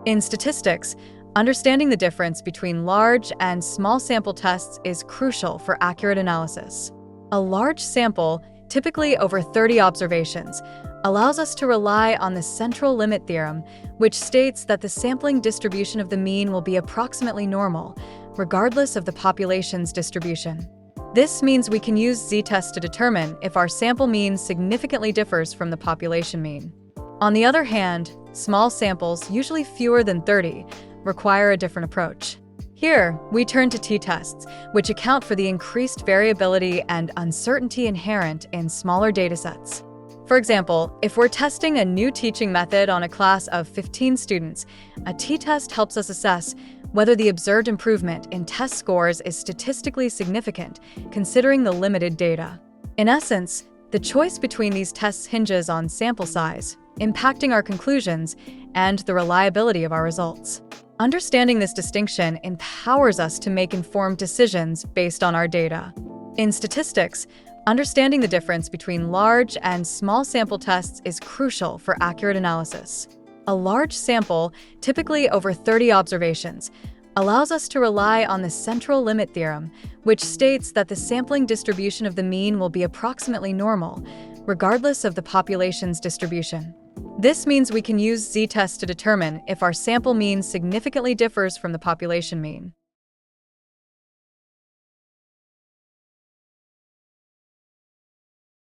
In statistics, understanding the difference between large and small sample tests is crucial for accurate analysis. A large sample, typically over 30 observations, allows us to rely on the central limit theorem, which states that the sampling distribution of the mean will be approximately normal, regardless of the population's distribution. This means we can use z-tests to determine if our sample mean significantly differs from the population mean. On the other hand, small samples, usually fewer than 30, require a different approach. Here, we turn to t-tests, which account for the increased variability and uncertainty inherent in smaller datasets. For example, if we're testing a new teaching method on a class of 15 students, a t-test helps us assess whether the observed improvement in test scores is statistically significant, considering the limited data. In essence, the choice between these tests hinges on sample size, impacting our conclusions, and the reliability of our results. Understanding this distinction empowers us to make informed decisions based on our data. In statistics, understanding the difference between large and small sample tests is crucial for accurate analysis. A large sample, typically over 30 observations, allows us to rely on the central limit theorem, which states that the sampling distribution of the mean will be approximately normal, regardless of the population's distribution. This means we can use z-tests to determine if our sample mean significantly differs from the population mean.